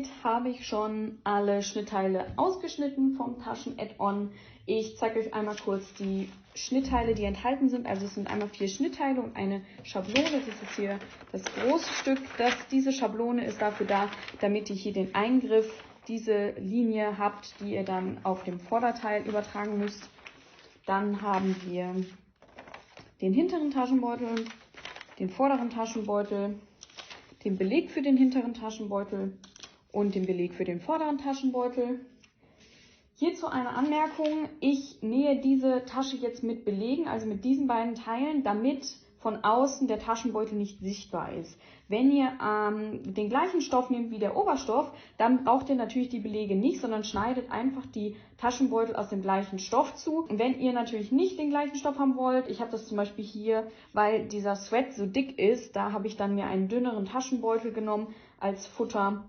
Hiermit habe ich schon alle Schnittteile ausgeschnitten vom Taschen-Add-on. Ich zeige euch einmal kurz die Schnittteile, die enthalten sind. Also es sind einmal 4 Schnittteile und eine Schablone. Das ist jetzt hier das große Stück. Diese Schablone ist dafür da, damit ihr hier den Eingriff, diese Linie habt, die ihr dann auf dem Vorderteil übertragen müsst. Dann haben wir den hinteren Taschenbeutel, den vorderen Taschenbeutel, den Beleg für den hinteren Taschenbeutel und den Beleg für den vorderen Taschenbeutel. Hierzu eine Anmerkung: Ich nähe diese Tasche jetzt mit Belegen, also mit diesen beiden Teilen, damit von außen der Taschenbeutel nicht sichtbar ist. Wenn ihr den gleichen Stoff nehmt wie der Oberstoff, dann braucht ihr natürlich die Belege nicht, sondern schneidet einfach die Taschenbeutel aus dem gleichen Stoff zu. Und wenn ihr natürlich nicht den gleichen Stoff haben wollt, ich habe das zum Beispiel hier, weil dieser Sweat so dick ist, da habe ich dann mir einen dünneren Taschenbeutel genommen als Futter.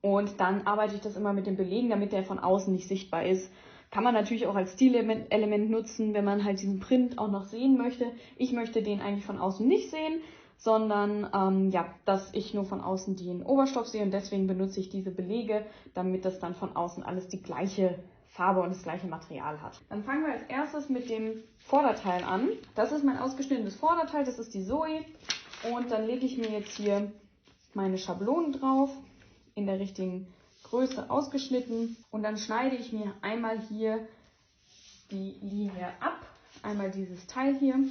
Und dann arbeite ich das immer mit den Belegen, damit der von außen nicht sichtbar ist. Kann man natürlich auch als Stilelement nutzen, wenn man halt diesen Print auch noch sehen möchte. Ich möchte den eigentlich von außen nicht sehen, sondern dass ich nur von außen den Oberstoff sehe. Und deswegen benutze ich diese Belege, damit das dann von außen alles die gleiche Farbe und das gleiche Material hat. Dann fangen wir als erstes mit dem Vorderteil an. Das ist mein ausgeschnittenes Vorderteil, das ist die Zoe. Und dann lege ich mir jetzt hier meine Schablonen drauf, in der richtigen Größe ausgeschnitten, und dann schneide ich mir einmal hier die Linie ab, einmal dieses Teil hier. Und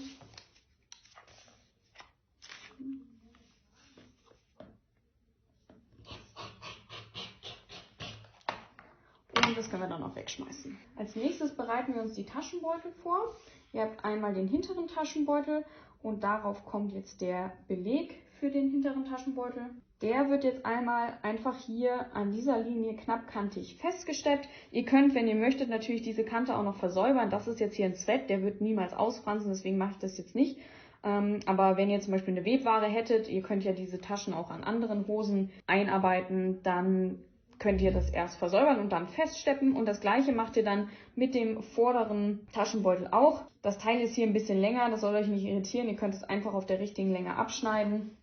das können wir dann auch wegschmeißen. Als nächstes bereiten wir uns die Taschenbeutel vor. Ihr habt einmal den hinteren Taschenbeutel und darauf kommt jetzt der Beleg für den hinteren Taschenbeutel. Der wird jetzt einmal einfach hier an dieser Linie knappkantig festgesteppt. Ihr könnt, wenn ihr möchtet, natürlich diese Kante auch noch versäubern. Das ist jetzt hier ein Sweat, der wird niemals ausfransen, deswegen mache ich das jetzt nicht. Aber wenn ihr zum Beispiel eine Webware hättet, ihr könnt ja diese Taschen auch an anderen Hosen einarbeiten, dann könnt ihr das erst versäubern und dann feststeppen. Und das gleiche macht ihr dann mit dem vorderen Taschenbeutel auch. Das Teil ist hier ein bisschen länger, das soll euch nicht irritieren. Ihr könnt es einfach auf der richtigen Länge abschneiden.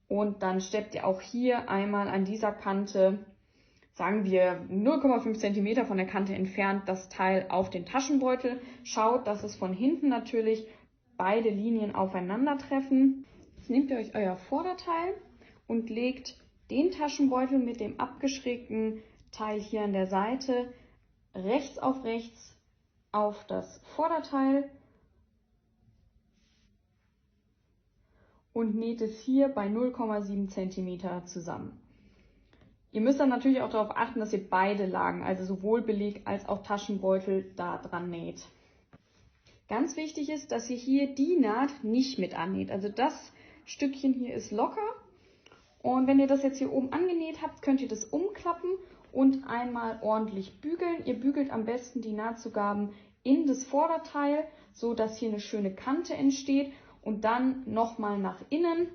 Und dann steppt ihr auch hier einmal an dieser Kante, sagen wir 0,5 cm von der Kante entfernt, das Teil auf den Taschenbeutel. Schaut, dass es von hinten natürlich beide Linien aufeinandertreffen. Jetzt nehmt ihr euch euer Vorderteil und legt den Taschenbeutel mit dem abgeschrägten Teil hier an der Seite rechts auf das Vorderteil und näht es hier bei 0,7 cm zusammen. Ihr müsst dann natürlich auch darauf achten, dass ihr beide Lagen, also sowohl Beleg als auch Taschenbeutel, da dran näht. Ganz wichtig ist, dass ihr hier die Naht nicht mit annäht. Also das Stückchen hier ist locker. Und wenn ihr das jetzt hier oben angenäht habt, könnt ihr das umklappen und einmal ordentlich bügeln. Ihr bügelt am besten die Nahtzugaben in das Vorderteil, so dass hier eine schöne Kante entsteht. Und dann nochmal nach innen,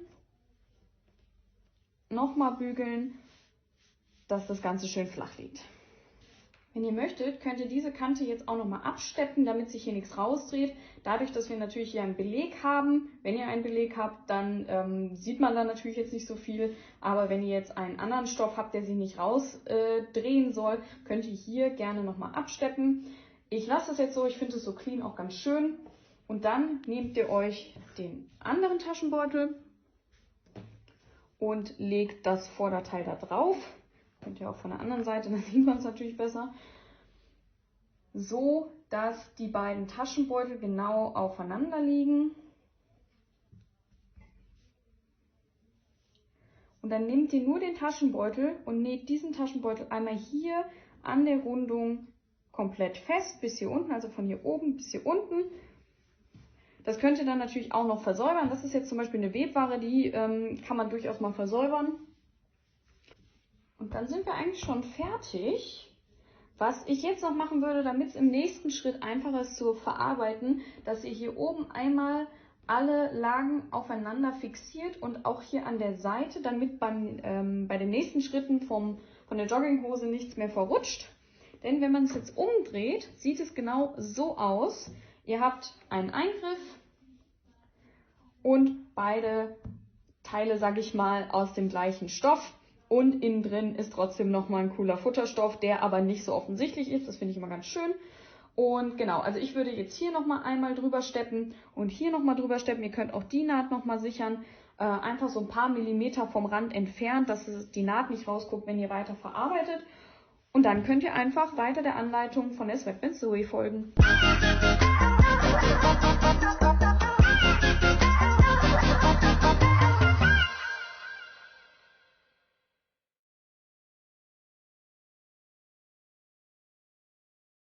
nochmal bügeln, dass das Ganze schön flach liegt. Wenn ihr möchtet, könnt ihr diese Kante jetzt auch nochmal absteppen, damit sich hier nichts rausdreht. Dadurch, dass wir natürlich hier einen Beleg haben, wenn ihr einen Beleg habt, dann sieht man da natürlich jetzt nicht so viel. Aber wenn ihr jetzt einen anderen Stoff habt, der sich nicht rausdrehen soll, könnt ihr hier gerne nochmal absteppen. Ich lasse das jetzt so, ich finde es so clean auch ganz schön. Und dann nehmt ihr euch den anderen Taschenbeutel und legt das Vorderteil da drauf. Könnt ihr auch von der anderen Seite, dann sieht man es natürlich besser. So, dass die beiden Taschenbeutel genau aufeinander liegen. Und dann nehmt ihr nur den Taschenbeutel und näht diesen Taschenbeutel einmal hier an der Rundung komplett fest, bis hier unten, also von hier oben bis hier unten. Das könnt ihr dann natürlich auch noch versäubern. Das ist jetzt zum Beispiel eine Webware, die kann man durchaus mal versäubern. Und dann sind wir eigentlich schon fertig. Was ich jetzt noch machen würde, damit es im nächsten Schritt einfacher ist zu verarbeiten, dass ihr hier oben einmal alle Lagen aufeinander fixiert und auch hier an der Seite, damit bei den nächsten Schritten von der Jogginghose nichts mehr verrutscht. Denn wenn man es jetzt umdreht, sieht es genau so aus. Ihr habt einen Eingriff und beide Teile, sage ich mal, aus dem gleichen Stoff. Und innen drin ist trotzdem nochmal ein cooler Futterstoff, der aber nicht so offensichtlich ist. Das finde ich immer ganz schön. Und genau, also ich würde jetzt hier nochmal einmal drüber steppen und hier nochmal drüber steppen. Ihr könnt auch die Naht nochmal sichern. Einfach so ein paar Millimeter vom Rand entfernt, dass die Naht nicht rausguckt, wenn ihr weiter verarbeitet. Und dann könnt ihr einfach weiter der Anleitung von der Sweatband Zoe folgen.